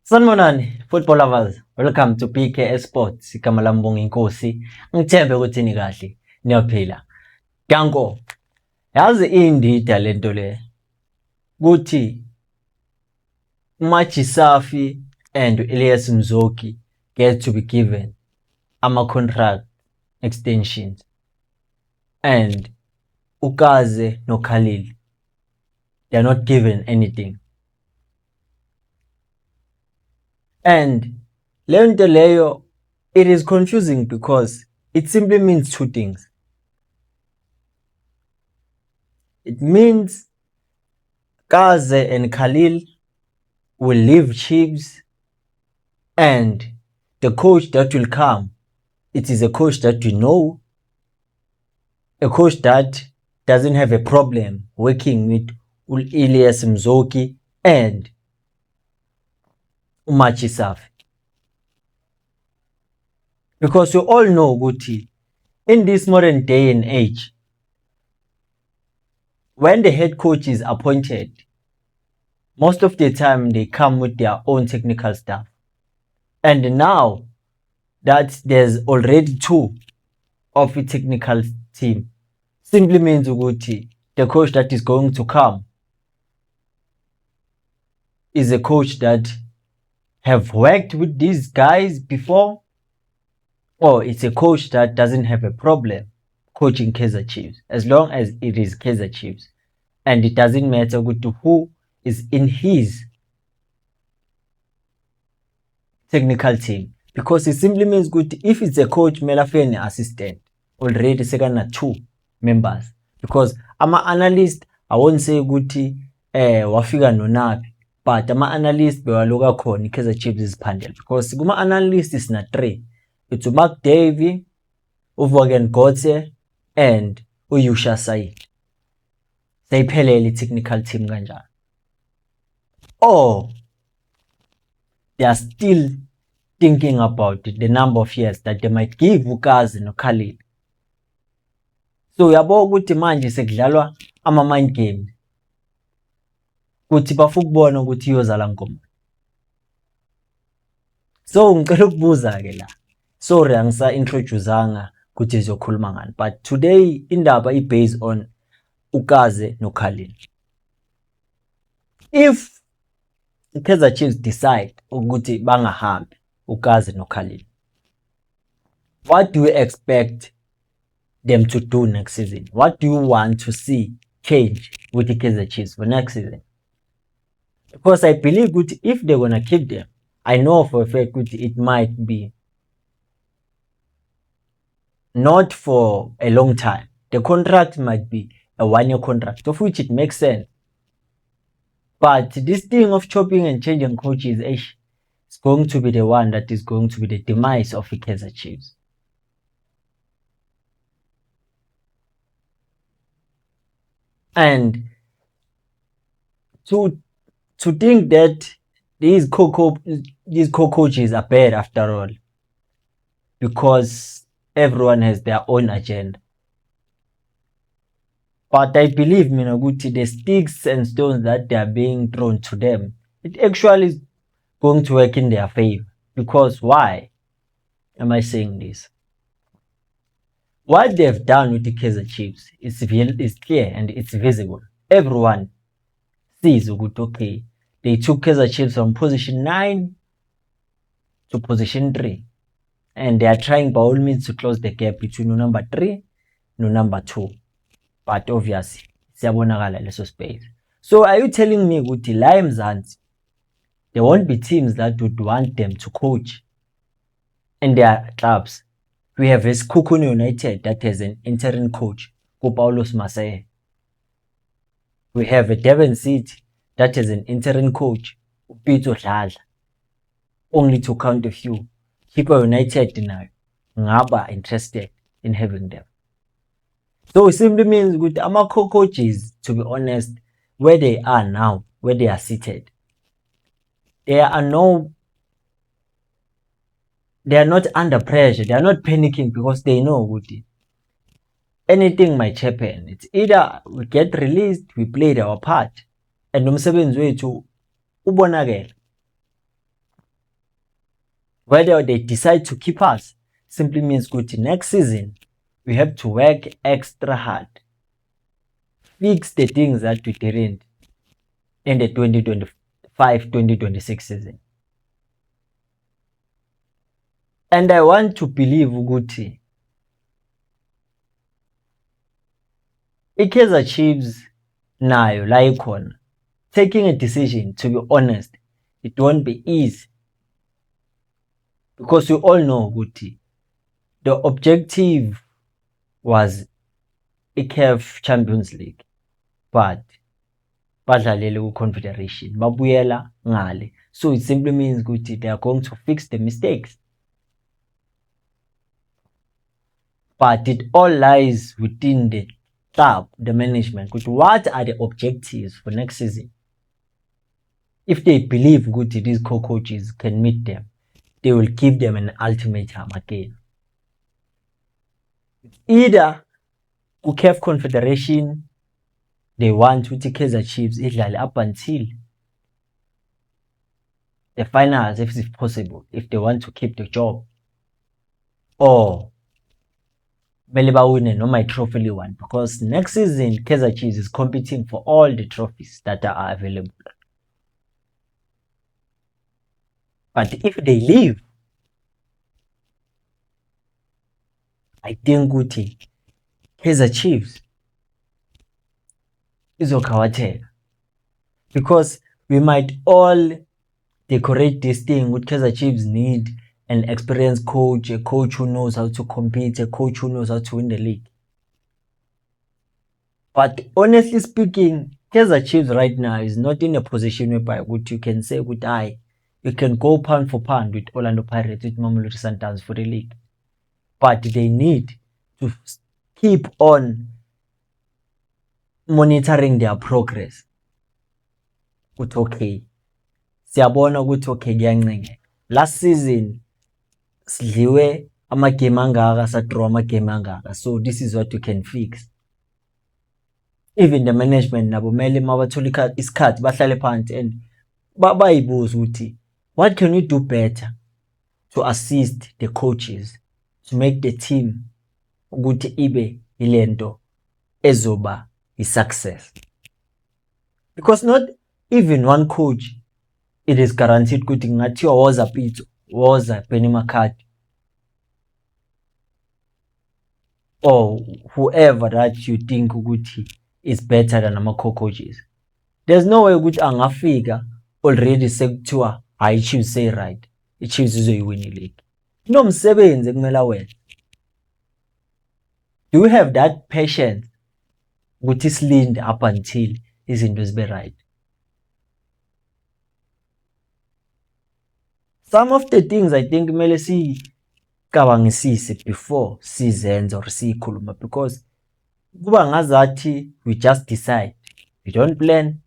Sanibonani football lovers, welcome to PKS Sports. Igama lami Mbonga Inkosi. Ngithembe ukuthi ni kahle, niyaphila. Danko. Yazi indida lento le. Kuthi Machi Safi and Elias Mzoki get to be given ama-contract extensions. And Ukaze no Khalil, they are not given anything. And lento leyo, it is confusing because it simply means two things. It means Kaze and Khalil will leave Chiefs, and the coach that will come, it is a coach that we know, a coach that doesn't have a problem working with Elias Mzoki and Machi Safi. Because we all know, Guti, in this modern day and age, when the head coach is appointed, most of the time they come with their own technical staff. And now that there's already two of the technical team, simply means, Guti, the coach that is going to come is a coach that have worked with these guys before, or it's a coach that doesn't have a problem coaching Kaizer Chiefs, as long as it is Kaizer Chiefs. And it doesn't matter who is in his technical team, because it simply means good if it's a coach, Melafeni assistant, already second two members, because I'm an analyst, I won't say Guti wafika nonapi, but ama-analyst bewaloka khona i-Kaizer Chiefs iziphandela, because kuma-analyst is na 3. It's Mark Davey, Uvogen Gotze, and Uyusha Said. Sayiphelele i-technical team kanjani. Or they are still thinking about the number of years that they might give Ukazi no Khalil. So uyabona ukuthi manje sekudlalwa ama-mind games. Kuthi bafukubona ukuthi iyozala ngoma. So ngicela ukubuza ke la. Sorry angisa introduceanga ukuthi sizokhuluma ngani, but today indaba i based on Ukaze no Khalil. If Kaizer Chiefs decide ukuthi bangahambi Ukaze no Khalil, what do you expect them to do next season? What do you want to see change with the Kaizer Chiefs for next season? Because I believe if they're gonna keep them, I know for a fact it might be not for a long time. The contract might be a 1-year contract, of which it makes sense. But this thing of chopping and changing coaches is going to be the one that is going to be the demise of the Kaizer Chiefs. And to think that these co-coaches are bad after all, because everyone has their own agenda. But I believe, the sticks and stones that they are being thrown to them, it actually is going to work in their favor. Because why am I saying this? What they've done with the Kaizer Chiefs is clear and it's visible. Everyone sees, okay, they took Kaizer Chiefs from position 9 to position 3. And they are trying by all means to close the gap between number 3 and number 2. But obviously, siyabonakala leso space. So are you telling me ukuthi la eMzansi there won't be teams that would want them to coach in their clubs? We have Esikhukhune United that has an interim coach, Paulos Maseye. We have a Devon City that has an interim coach, Upito Dladla. Only to count a few. Chippa United now ngaba interested in having them. So it simply means with our coaches, to be honest, where they are now, where they are seated, they are not under pressure. They are not panicking because they know anything might happen. It's either we get released, we played our part, and umsebenzi wethu ubonakele. whether they decide to keep us simply means good. Next season, we have to work extra hard. Fix the things that we didn't in the 2025-2026 season. And I want to believe ukuthi i-Kaizer Chiefs nayo la ikhona, taking a decision, to be honest, it won't be easy. Because we all know ukuthi the objective was a CAF Champions League, but badlalele ku-Confederation, babuyela ngale. So it simply means ukuthi they are going to fix the mistakes. But it all lies within the club, the management. What are the objectives for next season? If they believe these co-coaches can meet them, they will give them an ultimatum again. Either CAF Confederation, they want to Kaizer Chiefs up until the finals, if it's possible, if they want to keep the job, or Meliba win no my trophy one, because next season Kaizer Chiefs is competing for all the trophies that are available. But if they leave, I think ukuthi Kaizer Chiefs izokhawatheka, because we might all decorate this thing with Kaizer Chiefs need an experienced coach, a coach who knows how to compete, a coach who knows how to win the league. But honestly speaking, Kaizer Chiefs right now is not in a position whereby you can say you can go pound for pound with Orlando Pirates, with Mamelodi Sundowns for the league. But they need to keep on monitoring their progress. Okay. Siyabona ukuthi okay kuyancenge. Last season sidliwe amagame angaka, sadraw amagame angaka. So this is what we can fix. Even the management nabo mele mabathola isikhathi bahlale phansi and bayibuza ukuthi what can we do better to assist the coaches to make the team ukuthi ibe ilento ezoba success. Because not even one coach it is guaranteed ukuthi ngathiwa woza Pitso, woza Benny McCarthy, or whoever that you think ukuthi is better than ama co-coaches. There's no way ukuthi angafika already sekuthiwa hayi Chiefs say right, i-Chiefs izoyiwina i-league. Nomsebenzi kumele wenze. Do you have that patience ukuthi silinde up until izinto zibe right? Some of the things I think kumele sicabangisise before sizenza or sikhuluma, because kuba ngazathi we just decide, we don't plan,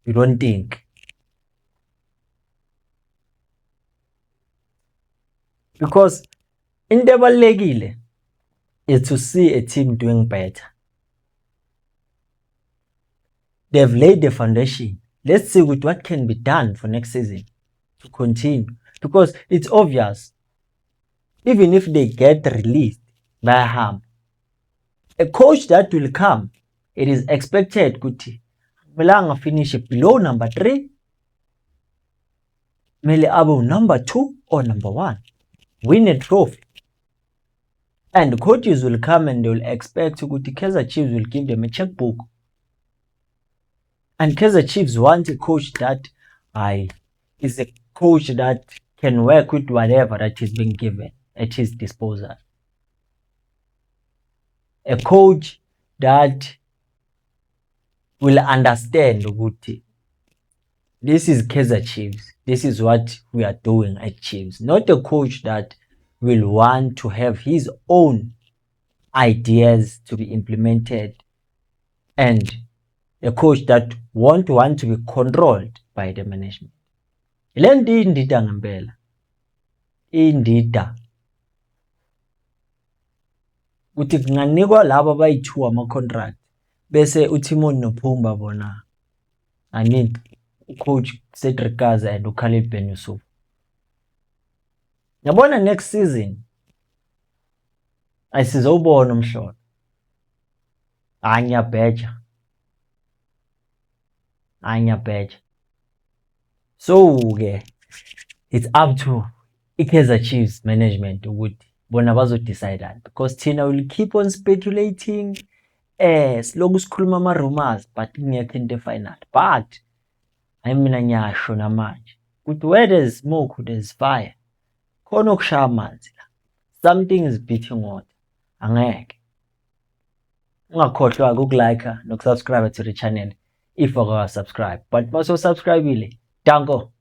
we don't think. Because into ebalulekile is to see a team doing better. They've laid the foundation. Let's see what can be done for next season to continue. Because it's obvious, even if they get released by harm, a coach that will come, it is expected kuti Melanga finish below number 3, Mele Abu number 2 or number 1, win a trophy. And coaches will come and they will expect kuti Kaizer Chiefs will give them a checkbook. And Kaizer Chiefs want a coach that is a coach that can work with whatever that is being given at his disposal. A coach that will understand ukuthi this is Kaizer Chiefs, this is what we are doing at Chiefs. Not a coach that will want to have his own ideas to be implemented, and a coach that won't want to be controlled by the management. Lendi indida ngempela. Indida. Uthi kunganikwa laba abayi2 ama contract bese uTimon noPhumba bona, I mean coach Cedric Gaza and uKhalid Ben Yusuf, Yabona next season ayisizowubona umhlolo. Ngiyabheja. Ngiyabheja. So ke it's up to i-Kaizer Chiefs management ukuthi bona bazodecide, because thina will keep on speculating siloku sikhuluma ama-rumors but ingekho into final. But hayi mina ngiyasho namanje ukuthi where there's smoke there's fire. Khona okushaya amanzi la. Something is beating water. Angeke. Ungakhohlwa ukulike nokusubscribe to the channel if awaka subscribe. But maso subscribe ile, danko.